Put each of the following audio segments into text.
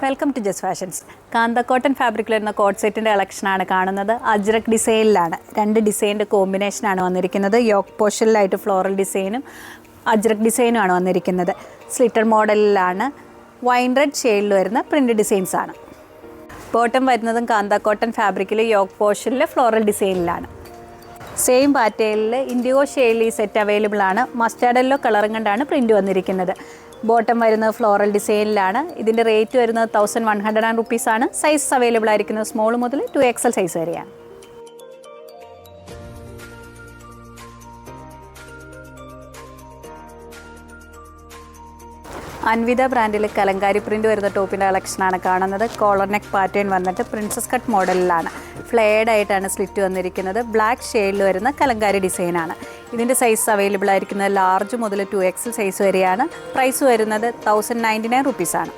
Welcome to just fashions. Kantha cotton ഫാബ്രിക്കിൽ വരുന്ന coat സെറ്റിൻ്റെ കളക്ഷനാണ് കാണുന്നത്. അജ്രക് ഡിസൈനിലാണ്, രണ്ട് ഡിസൈനിൻ്റെ കോമ്പിനേഷനാണ് വന്നിരിക്കുന്നത്. യോക്ക് പോർഷനിലായിട്ട് ഫ്ലോറൽ ഡിസൈനും അജ്രക് ഡിസൈനുമാണ് വന്നിരിക്കുന്നത്. സ്ലിറ്റർ മോഡലിലാണ്, വൈൻ റെഡ് ഷെയ്ഡിൽ വരുന്ന പ്രിൻ്റ് ഡിസൈൻസ് ആണ്. ബോട്ടം വരുന്നതും കാന്ത കോട്ടൺ ഫാബ്രിക്കിൽ യോക്ക് പോർഷനിൽ ഫ്ലോറൽ ഡിസൈനിലാണ്. സെയിം പാറ്റേണിൽ ഇൻഡിഗോ ഷെയ്ഡിൽ ഈ സെറ്റ് അവൈലബിൾ ആണ്. മസ്റ്റാർഡ് യെല്ലോ കളറും കണ്ടാണ് പ്രിൻ്റ് വന്നിരിക്കുന്നത്. ബോട്ടം വരുന്നത് ഫ്ലോറൽ ഡിസൈനിലാണ്. ഇതിൻ്റെ റേറ്റ് വരുന്നത് 1100 റുപ്പീസാണ്. സൈസ് അവൈലബിൾ ആയിരിക്കുന്നത് സ്മോൾ മുതൽ 2XL സൈസ് വരെയാണ്. അൻവിത ബ്രാൻഡിൽ കലങ്കാരി പ്രിൻ്റ് വരുന്ന ടോപ്പിൻ്റെ കളക്ഷനാണ് കാണുന്നത്. കോളർ നെക്ക് പാറ്റേൺ വന്നിട്ട് പ്രിൻസസ് കട്ട് മോഡലിലാണ്. ഫ്ലെയർഡ് ആയിട്ടാണ് സ്ലിറ്റ് വന്നിരിക്കുന്നത്. ബ്ലാക്ക് ഷെയ്ഡിൽ വരുന്ന കലങ്കാരി ഡിസൈനാണ്. ഇതിൻ്റെ സൈസ് അവൈലബിൾ ആയിരിക്കുന്നത് ലാർജ് മുതൽ 2XL സൈസ് വരെയാണ്. പ്രൈസ് വരുന്നത് 1099 റുപ്പീസാണ്.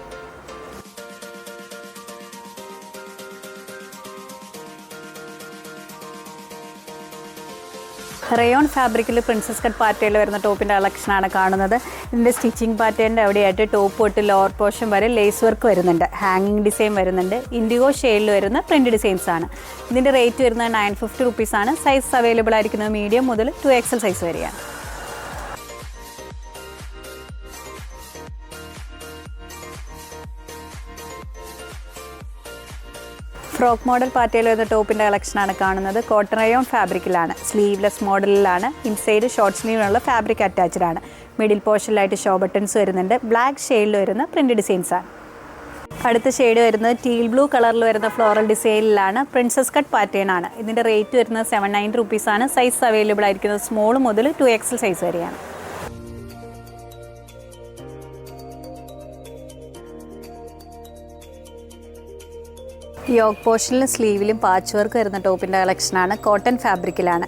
റയോൺ ഫാബ്രിക്കിൽ പ്രിൻസസ് കട്ട് പാറ്റേണിൽ വരുന്ന ടോപ്പിൻ്റെ കളക്ഷനാണ് കാണുന്നത്. ഇതിൻ്റെ സ്റ്റിച്ചിങ് പാറ്റേണിൻ്റെ അവിടെയായിട്ട് ടോപ്പ് തൊട്ട് ലോവർ പോർഷൻ വരെ ലേസ് വർക്ക് വരുന്നുണ്ട്. ഹാങ്ങിങ് ഡിസൈൻ വരുന്നുണ്ട്. ഇൻഡിഗോ ഷെയ്ഡിൽ വരുന്ന പ്രിൻ്റ് ഡിസൈൻസ് ആണ്. ഇതിൻ്റെ റേറ്റ് വരുന്നത് 950 റുപ്പീസാണ്. സൈസ് അവൈലബിൾ ആയിരിക്കുന്നത് മീഡിയം മുതൽ 2XL സൈസ് വരെയാണ്. ഫ്രോക്ക് മോഡൽ പാറ്റേണിൽ വരുന്ന ടോപ്പിൻ്റെ കളക്ഷനാണ് കാണുന്നത്. കോട്ടൺ റയോൺ ഫാബ്രിക്കിലാണ്. സ്ലീവ്ലെസ് മോഡലിലാണ്. ഇൻസൈഡ് ഷോർട്ട് സ്ലീവിനുള്ള ഫാബ്രിക് അറ്റാച്ച്ഡ് ആണ്. മിഡിൽ പോർഷനിലായിട്ട് ഷോ ബട്ടൺസ് വരുന്നുണ്ട്. ബ്ലാക്ക് ഷെയ്ഡിൽ വരുന്ന പ്രിൻ്റ് ഡിസൈൻസ് ആണ്. അടുത്ത ഷെയ്ഡ് വരുന്നത് ടീൽ ബ്ലൂ കളറിൽ വരുന്ന ഫ്ലോറൽ ഡിസൈനിലാണ്. പ്രിൻസസ് കട്ട് പാറ്റേൺ ആണ്. ഇതിൻ്റെ റേറ്റ് വരുന്നത് 790 റുപ്പീസാണ്. സൈസ് അവൈലബിൾ ആയിരിക്കുന്നത് സ്മോൾ മുതൽ 2XL സൈസ് വരെയാണ്. യോക്ക് പോർഷനിൽ സ്ലീവിലും പാച്ച് വർക്ക് വരുന്ന ടോപ്പിൻ്റെ കളക്ഷനാണ്. കോട്ടൺ ഫാബ്രിക്കിലാണ്.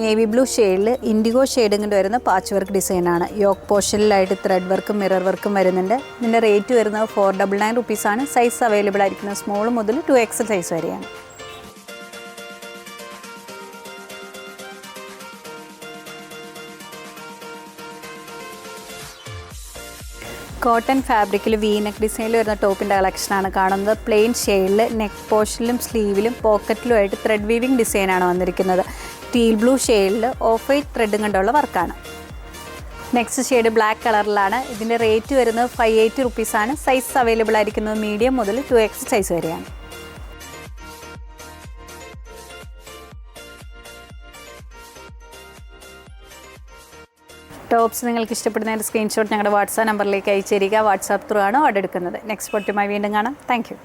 നേവി ബ്ലൂ ഷെയ്ഡിൽ ഇൻഡിഗോ ഷെയ്ഡും കൊണ്ട് വരുന്ന പാച്ച് വർക്ക് ഡിസൈനാണ്. യോക്ക് പോർഷനിലായിട്ട് ത്രെഡ് വർക്കും മിറർ വർക്കും വരുന്നുണ്ട്. ഇതിൻ്റെ റേറ്റ് വരുന്നത് 499 റുപ്പീസാണ്. സൈസ് അവൈലബിൾ ആയിരിക്കുന്നത് സ്മോൾ മുതൽ 2XL സൈസ് വരെയാണ്. കോട്ടൺ ഫാബ്രിക്കിൽ വി നെക്ക് ഡിസൈനിൽ വരുന്ന ടോപ്പിൻ്റെ കളക്ഷനാണ് കാണുന്നത്. പ്ലെയിൻ ഷെയ്ഡിൽ നെക്ക് പോർഷനിലും സ്ലീവിലും പോക്കറ്റിലുമായിട്ട് ത്രെഡ് വീവിംഗ് ഡിസൈനാണ് വന്നിരിക്കുന്നത്. ടീൽ ബ്ലൂ ഷെയ്ഡിൽ ഓഫ് വൈറ്റ് ത്രെഡും കൊണ്ടുള്ള വർക്കാണ്. നെക്സ്റ്റ് ഷെയ്ഡ് ബ്ലാക്ക് കളറിലാണ്. ഇതിൻ്റെ റേറ്റ് വരുന്നത് 580 റുപ്പീസാണ്. സൈസ് അവൈലബിൾ ആയിരിക്കുന്നത് മീഡിയം മുതൽ 2XL സൈസ് വരെയാണ്. ടോപ്സ് നിങ്ങൾക്ക് ഇഷ്ടപ്പെടുന്നതിൻ്റെ സ്ക്രീൻഷോട്ട് ഞങ്ങളുടെ വാട്സാപ്പ് നമ്പറിലേക്ക് അയച്ചിരിക്കുക. വാട്സാപ്പ് ത്രൂ ആണ് ഓർഡർ എടുക്കുന്നത്. നെക്സ്റ്റ് പൊട്ടുമായി വീണ്ടും കാണാം. Thank you.